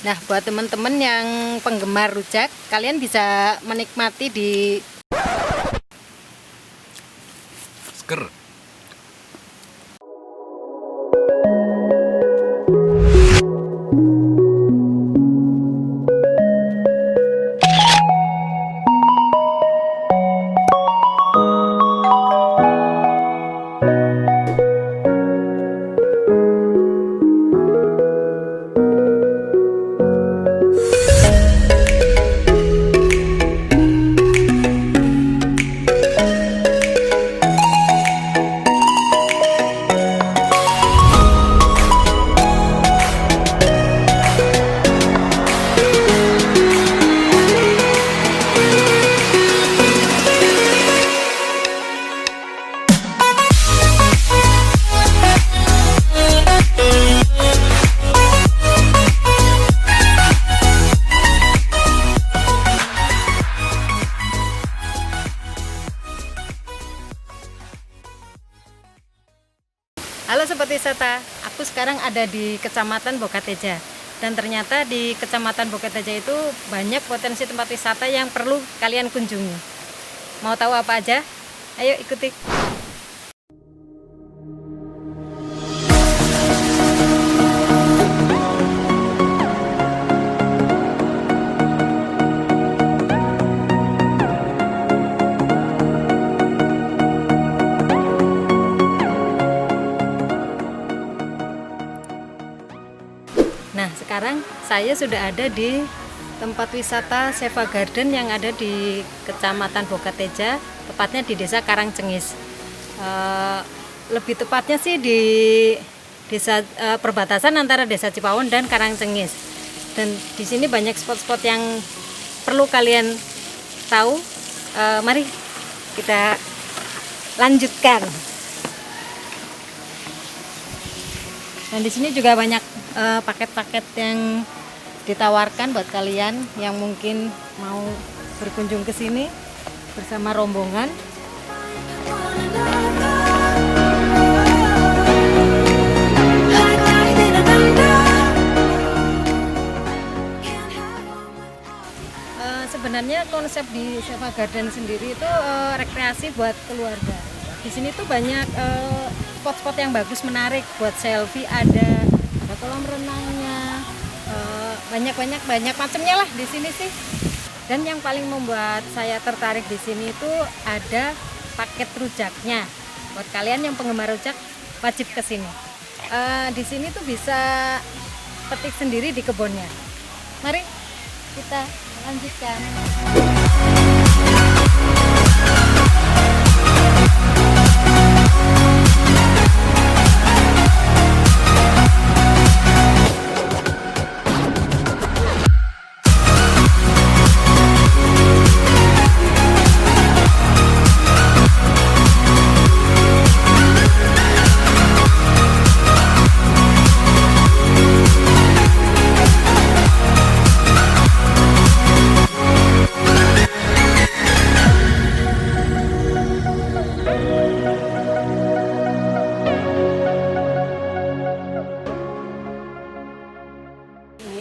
Nah, buat teman-teman yang penggemar rujak, kalian bisa menikmati di Seger. Halo Sobat Wisata, aku sekarang ada di Kecamatan Bokateja. Dan ternyata di Kecamatan Bokateja itu banyak potensi tempat wisata yang perlu kalian kunjungi. Mau tahu apa aja? Ayo ikuti. Nah, sekarang saya sudah ada di tempat wisata Seva Garden yang ada di Kecamatan Bokateja, tepatnya di Desa Karangcengis. Lebih tepatnya sih di desa perbatasan antara Desa Cipawon dan Karangcengis. Dan di sini banyak spot-spot yang perlu kalian tahu. Mari kita lanjutkan. Dan di sini juga banyak paket-paket yang ditawarkan buat kalian yang mungkin mau berkunjung ke sini bersama rombongan. Sebenarnya konsep di Seva Garden sendiri itu rekreasi buat keluarga. Di sini tuh banyak spot-spot yang bagus, menarik buat selfie, ada kolam renangnya, banyak macamnya lah di sini sih. Dan yang paling membuat saya tertarik di sini itu ada paket rujaknya. Buat kalian yang penggemar rujak wajib ke sini. Di sini tuh bisa petik sendiri di kebunnya. Mari kita lanjutkan.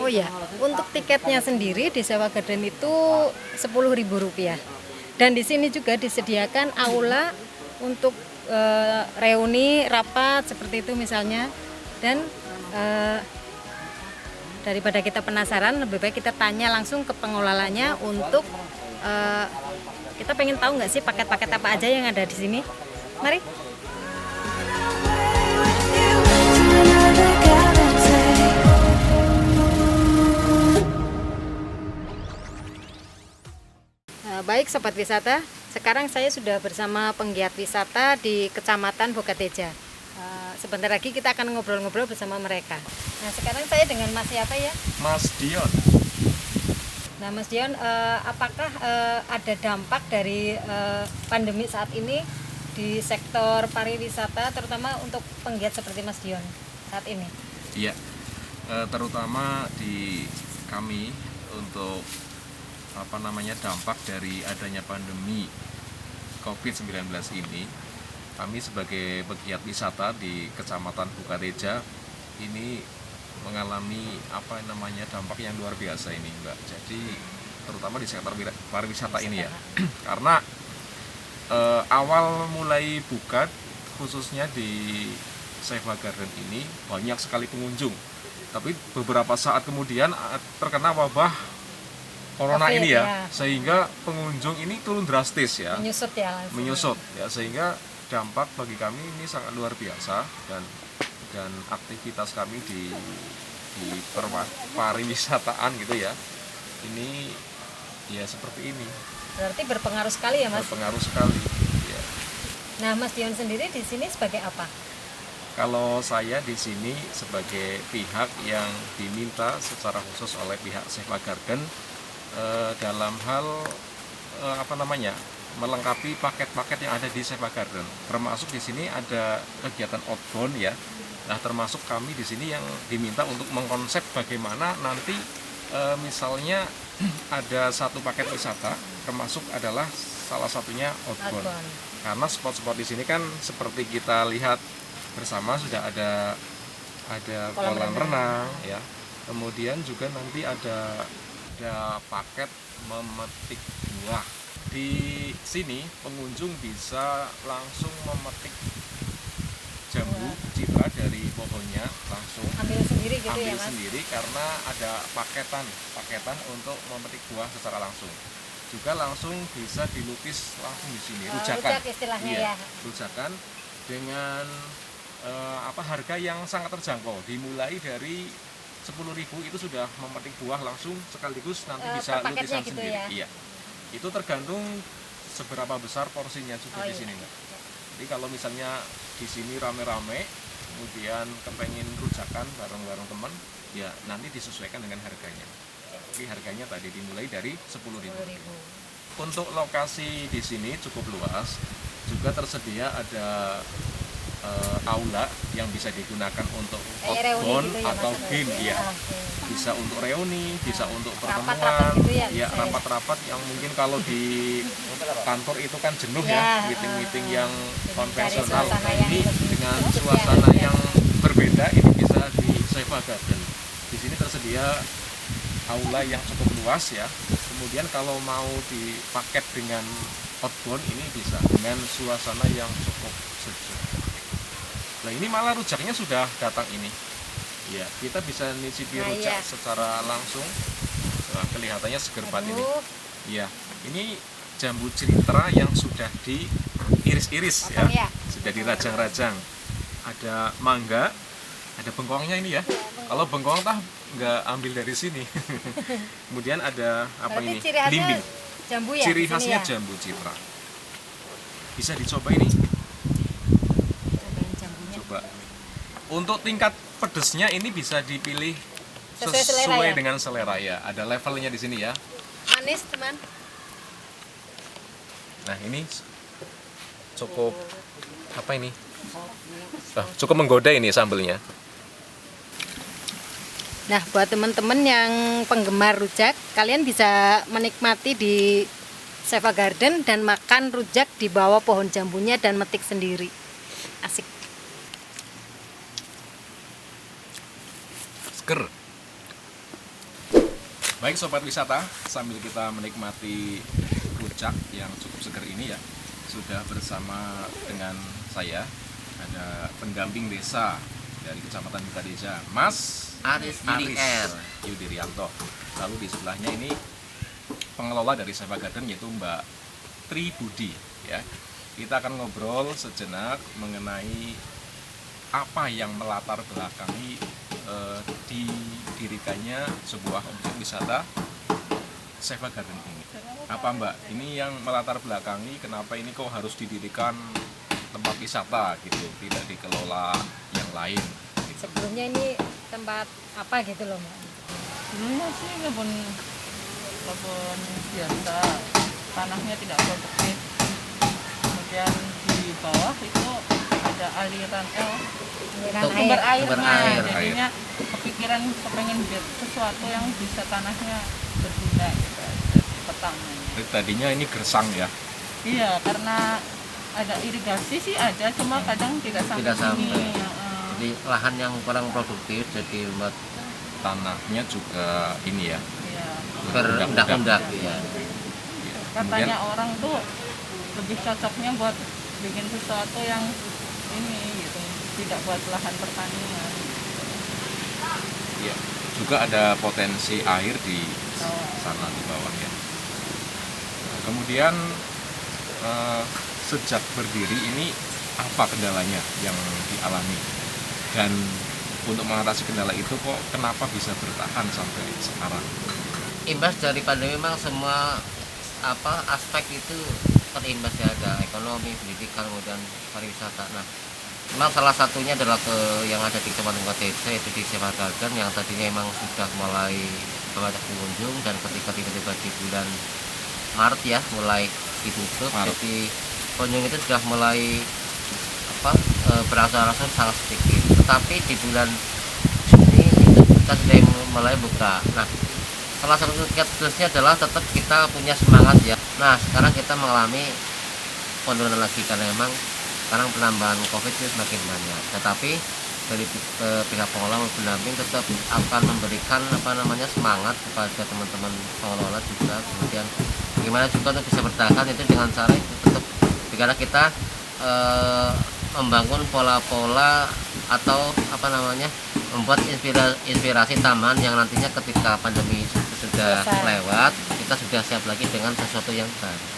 Oh ya, untuk tiketnya sendiri di Seva Garden itu Rp10.000. Dan di sini juga disediakan aula untuk reuni, rapat seperti itu misalnya. Dan daripada kita penasaran, lebih baik kita tanya langsung ke pengelolanya untuk kita pengen tahu nggak sih paket-paket apa aja yang ada di sini. Mari. Baik Sobat Wisata, sekarang saya sudah bersama penggiat wisata di Kecamatan Bokateja. Sebentar lagi kita akan ngobrol-ngobrol bersama mereka. Nah, sekarang saya dengan Mas siapa ya? Mas Dion. Nah Mas Dion, apakah ada dampak dari pandemi saat ini di sektor pariwisata, terutama untuk penggiat seperti Mas Dion saat ini? Iya, terutama di kami untuk dampak dari adanya pandemi COVID-19 ini, kami sebagai pegiat wisata di Kecamatan Bokateja ini mengalami dampak yang luar biasa ini, Mbak. Jadi terutama di sektor pariwisata ini ya, karena awal mulai buka khususnya di Seva Garden ini banyak sekali pengunjung, tapi beberapa saat kemudian terkena wabah corona COVID, ini ya, ya, sehingga pengunjung ini turun drastis ya, menyusut ya langsung. menyusut ya, sehingga dampak bagi kami ini sangat luar biasa, dan aktivitas kami di pariwisataan gitu ya, ini ya seperti ini, Berarti berpengaruh sekali ya Mas. berpengaruh sekali ya. Nah Mas Dion sendiri di sini sebagai apa? Kalau saya di sini sebagai pihak yang diminta secara khusus oleh pihak Seva Garden dalam hal melengkapi paket-paket yang ada di Seva Garden. Termasuk di sini ada kegiatan outbound ya. Nah, termasuk kami di sini yang diminta untuk mengkonsep bagaimana nanti misalnya ada satu paket wisata, termasuk adalah salah satunya outbound. Karena spot-spot di sini kan seperti kita lihat bersama sudah ada kolam renang ya. Kemudian juga nanti ada paket memetik buah. Di sini pengunjung bisa langsung memetik jambu citra dari pohonnya, langsung Ambil sendiri gitu ya ambil Mas? sendiri karena ada paketan untuk memetik buah secara langsung. Juga langsung bisa dilukis langsung di sini, rujakan. Rujak istilahnya Iya, ya. rujakan dengan harga yang sangat terjangkau, dimulai dari 10.000 itu sudah memetik buah langsung sekaligus nanti bisa per paketnya lukisan gitu sendiri. ya? Iya. Itu tergantung seberapa besar porsinya juga Oh, di iya. sini, Mbak. Jadi kalau misalnya di sini rame-rame, kemudian kepengen rujakan bareng-bareng teman, ya nanti disesuaikan dengan harganya. Jadi harganya tadi dimulai dari 10.000. 10.000. Untuk lokasi di sini cukup luas, juga tersedia ada aula yang bisa digunakan untuk Kayak reuni outbound gitu ya, Mas? atau game ya. Oke. Bisa untuk reuni, bisa untuk Rapat-rapat pertemuan, gitu ya, ya bisa ya? rapat-rapat yang mungkin kalau di kantor itu kan jenuh Ya, ya, meeting-meeting yang jadi konvensional. cari suasana Nah, yang ini lebih dengan sejuk ya, suasana ya. yang berbeda ini bisa di Seva Garden. Di sini tersedia aula yang cukup luas ya. Kemudian kalau mau dipaket dengan outbound ini bisa dengan suasana yang cukup sejuk. Nah, ini malah rujaknya sudah datang ini. Ya, kita bisa nyicipi Nah, rujak iya. secara langsung. Nah, kelihatannya seger banget ini. Aduh, Ya, ini jambu citra yang sudah diiris-iris ya. potong ya? Sudah dirajang-rajang. Ada mangga, ada bengkoangnya ini ya. Kalau bengkoang tah nggak ambil dari sini. Kemudian ada apa Berarti ini? ciri khasnya Limbing. jambu ya? Ciri di sini khasnya ya? jambu citra. Bisa dicoba ini. Cobain jambunya. Coba. Untuk tingkat pedesnya ini bisa dipilih Sesuai selera sesuai ya? dengan selera ya. Ada levelnya di sini ya. Manis teman. Nah, ini cukup apa ini? Cukup menggoda ini sambelnya. Nah, buat teman-teman yang penggemar rujak, kalian bisa menikmati di Seva Garden dan makan rujak di bawah pohon jambunya dan metik sendiri. Asik. Seger. Baik sobat wisata, sambil kita menikmati rujak yang cukup seger ini ya, sudah bersama dengan saya ada pendamping desa dari Kecamatan Bukadeja, Mas Aris Yudirianto. Lalu di sebelahnya ini pengelola dari Seva Garden yaitu Mbak Tri Budi ya. Kita akan ngobrol sejenak mengenai apa yang melatar belakangi didirikannya sebuah objek wisata Seva Garden ini. Apa Mbak, ini yang melatar belakangi kenapa ini kok harus didirikan tempat wisata gitu, tidak dikelola yang lain gitu. Sebelumnya ini tempat apa gitu loh, Mbak? Dulunya sih kebun biasa, tanahnya tidak produktif. Kemudian di bawah itu ada aliran Aliran sumber air. airnya. air. Jadinya kepikiran kepengen buat sesuatu yang bisa tanahnya berguna gitu, jadi pertamanya. Jadi tadinya ini gersang ya. Iya, karena ada irigasi sih ada, cuma kadang tidak sampai Tidak sampai. sini. Jadi lahan yang kurang produktif jadi membuat Tanahnya juga ini ya, Iya. berundak-undak ya. Katanya orang tuh lebih cocoknya buat bikin sesuatu yang ini gitu, tidak buat lahan pertanian. Ya, juga ada potensi air di sana di bawah ya. Nah, kemudian sejak berdiri ini apa kendalanya yang dialami, dan untuk mengatasi kendala itu kok kenapa bisa bertahan sampai sekarang? Imbas dari pandemi memang semua aspek itu terimbas ya, ada ekonomi, pendidikan, kemudian pariwisata. Nah, memang salah satunya adalah yang ada di Kecamatan KTC, yaitu di Seva Garden yang tadinya memang sudah mulai banyak pengunjung, dan ketika tiba-tiba di bulan Maret ya mulai ditutup, jadi pengunjung itu sudah mulai berangsur-angsur sangat sedikit. Tetapi di bulan Juni itu kita sudah mulai buka. Nah, salah satu tugasnya adalah tetap kita punya semangat ya. Nah, sekarang kita mengalami penurunan lagi karena memang sekarang penambahan COVID itu semakin banyak. Tetapi dari pihak pengelola maupun pendamping tetap akan memberikan semangat kepada teman-teman pengelola juga. Kemudian gimana juga untuk bisa bertahan itu dengan cara itu tetap karena kita membangun pola-pola atau membuat inspirasi taman yang nantinya ketika pandemi sudah lewat kita sudah siap lagi dengan sesuatu yang baru.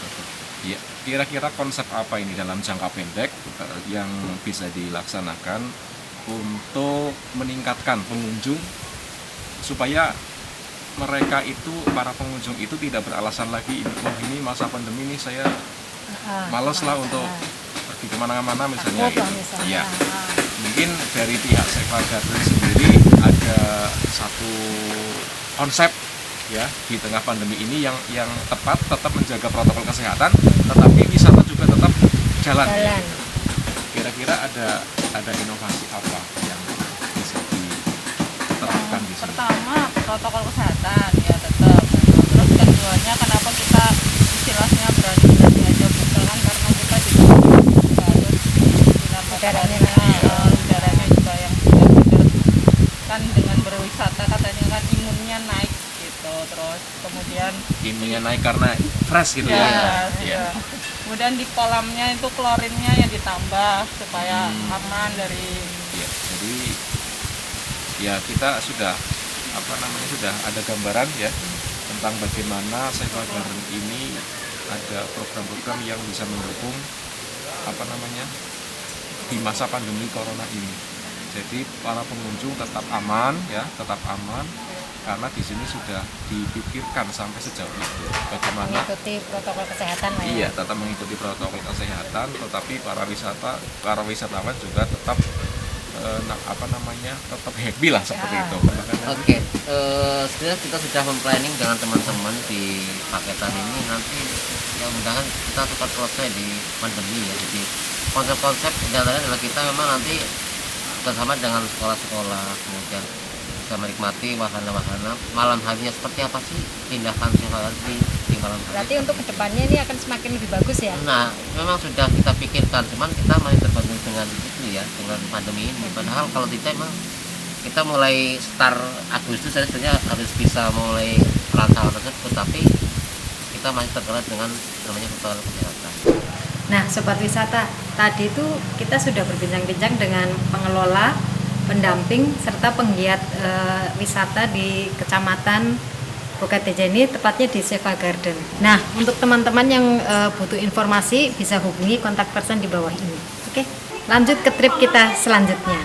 Ya, kira-kira konsep apa ini dalam jangka pendek yang bisa dilaksanakan untuk meningkatkan pengunjung supaya mereka itu, para pengunjung itu tidak beralasan lagi, ini masa pandemi ini saya males lah untuk pergi kemana-mana misalnya gitu. Ya, mungkin dari pihak Seva Garden sendiri ada satu konsep ya di tengah pandemi ini yang tepat, tetap menjaga protokol kesehatan, tetapi wisata juga tetap jalan. Kira-kira ada inovasi apa yang bisa diterapkan di sini? Pertama, protokol kesehatan ya tetap. Terus keduanya, kenapa kita istilahnya berani aja buka kan, karena kita juga harus udaranya juga yang benar-benar kan dengan berwisata katanya kan imunnya naik gitu. Terus kemudian imunnya naik karena fresh gitu ya. Ya. Kemudian di kolamnya itu klorinnya yang ditambah supaya aman dari jadi ya kita sudah sudah ada gambaran ya tentang bagaimana Seva Garden ini ada program-program yang bisa mendukung di masa pandemi corona ini. Jadi para pengunjung tetap aman ya, karena di sini sudah dipikirkan sampai sejauh itu bagaimana mengikuti protokol kesehatan lah ya. Iya, tetap mengikuti protokol kesehatan, tetapi para wisatawan juga tetap tetap happy lah seperti itu. Oke, sebenarnya kita sudah memplanning dengan teman-teman di paketan ini nanti mudah-mudahan kita cepat selesai di pandemi ya. Jadi konsep-konsep diantaranya adalah kita memang nanti bersama dengan sekolah-sekolah, kemudian bisa menikmati wahana-wahana malam harinya seperti apa sih tindakan Seva Garden di malam hari. Berarti untuk kedepannya ini akan semakin lebih bagus ya? Nah, memang sudah kita pikirkan, cuman kita masih tergantung dengan itu ya, dengan pandemi ini. Padahal kalau tidak memang kita mulai start Agustus sebenarnya harus bisa mulai rancangan tersebut, tapi kita masih terkait dengan namanya protokol kesehatan. Nah, Sobat Wisata, tadi itu kita sudah berbincang-bincang dengan pengelola, pendamping, serta penggiat wisata di Kecamatan Bogateja ini, tepatnya di Seva Garden. Nah, untuk teman-teman yang butuh informasi bisa hubungi kontak person di bawah ini. Oke, lanjut ke trip kita selanjutnya.